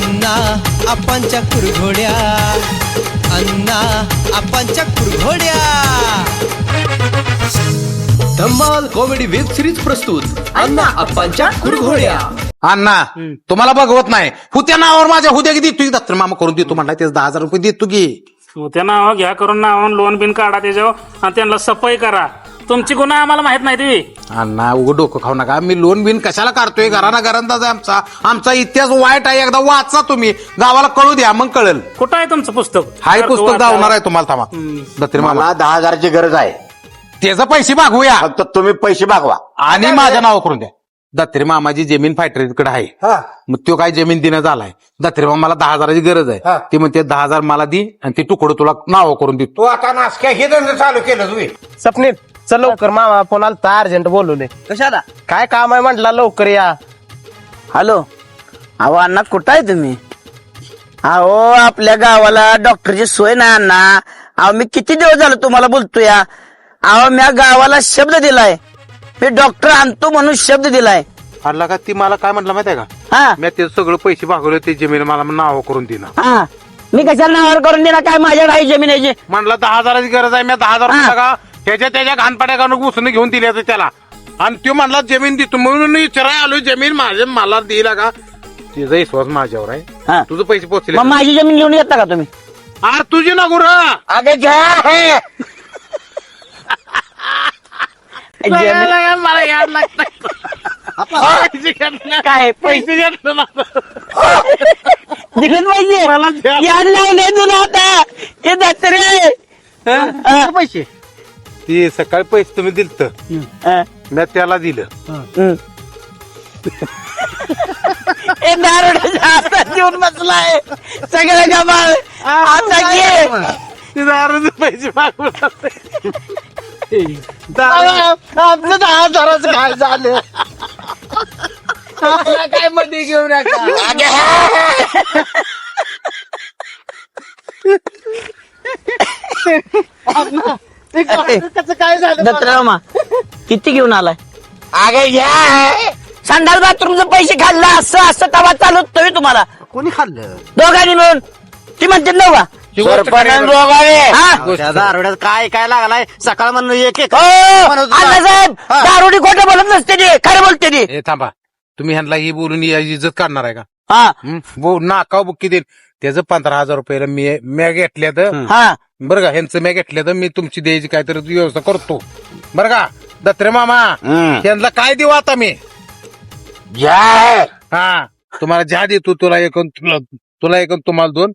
अण्णा आपांच्या कुरघोड्या, अण्णा आपांच्या कुरघोड्या. धम्माल comedy web series प्रस्तुत अण्णा आपांच्या कुरघोड्या. अण्णा तुम्हाला बघवत नाही हुत्या नावावर माझ्या हुद्या किती देतो दत्तर मामा करून देतो म्हणला तेच 10,000 रुपये देतो की. त्या नाव घ्या करून नाव लोन बिन काढा त्याच्यावर आणि त्यांना सफाई करा. तुमची गुन्हा आम्हाला माहित नाही ती. अण्णा उघड डोकं खाऊ नका. मी लोन बिन कशाला काढतोय? घराना घरंदाज आहे आमचा इतिहास वाईट आहे. एकदा वाचा तुम्ही, गावाला कळू द्या, मग कळेल. कुठं आहे तुमचं पुस्तक? हाय पुस्तक दावणार आहे तुम्हाला. थांबा दत्तर मामा, मला 10,000ची गरज आहे. त्याचं पैसे मागवूया फक्त तुम्ही पैसे मागवा आणि माझ्या नाव करून द्या. दत्तरी मामाची जमीन फॅक्टरीकडे आहे. मग तो काय जमीन देणं झालाय. दत्तरी मामाला 10,000ची गरज आहे. ती म्हणते 10,000 मला दे आणि ते तुकडं तुला नाव करून देतो. तू आता नासक्या हे धंदा चालू केलं तुम्ही. सपनीत चल लवकर, मामा फोन आलता अर्जंट बोलवले. कशाला? काय काम आहे म्हटलं, लवकर या. हॅलो, अहो अण्णा कुठं आहे तुम्ही? अहो आपल्या गावाला डॉक्टरची सोय नाही अण्णा. अहो मी किती दिवस झालं तुम्हाला बोलतो या. अहो मी गावाला शब्द दिलाय, मी डॉक्टर आणतो म्हणून शब्द दिलाय. अल्ला का ती मला काय म्हटलं माहितीये का? हा मी ते सगळं पैसे भागवले, ते जमीन मला नाव करून देणार. हा, मी कशाला नावावर करून देणार? काय माझ्याकडे आहे जमीन याची. म्हणलं 10,000ची गरज आहे. मी 10,000 रुपये का त्याच्या घाणपाड्या काढून घुसून घेऊन दिल्या त्याला. आणि तो म्हणला जमीन देतो म्हणून विचाराय आलो. जमीन मला दिला का? तिचा विश्वास माझ्यावर आहे. हा. तुझं पैसे पोचले. मग माझी जमीन घेऊन येता का तुम्ही? अरे तुझी ना गुरु अगे घ्या मला याद लागत काय पैसे दिले पाहिजे. याद लावले तुला आता हे दत्तरे पैसे ती सकाळी पैसे तुम्ही दिलत, मी त्याला दिलं. हे दारुड्याच्या हातात येऊन बसलाय सगळं गमाल. आता घे पैसे मागून आपलं 10,000च काय झालं? काय मध्ये घेऊन कसं काय झालं? दत्तरामा किती घेऊन आलाय? अगे घ्या संडास बाथरूमचे पैसे खाल्ला. असं असं तवा चालवतोय तुम्हाला कोणी खाल्लं? दोघांनी मिळून. ती म्हणते नव्हा दारुड्यात काय काय लागलाय? सकाळ म्हणून एक एक साहेब दारुडी खोटं बोलत नसते ते, खरं बोलते ते. हे थांबा, तुम्ही ह्यांना ही बोलून इज्जत काढणार आहे का? हा नाकाव बुक्की देईन. त्याचं 15,000 रुपयाला मी घेतल्या तर हा बरं का. ह्यांचं मी घेतल्या तर मी तुमची द्यायची काहीतरी व्यवस्था करतो बरं का. दत्रे मामा त्यांना काय देऊ आता मी? हा तुम्हाला ज्या देतो, तुला एक तुम्हाला 2.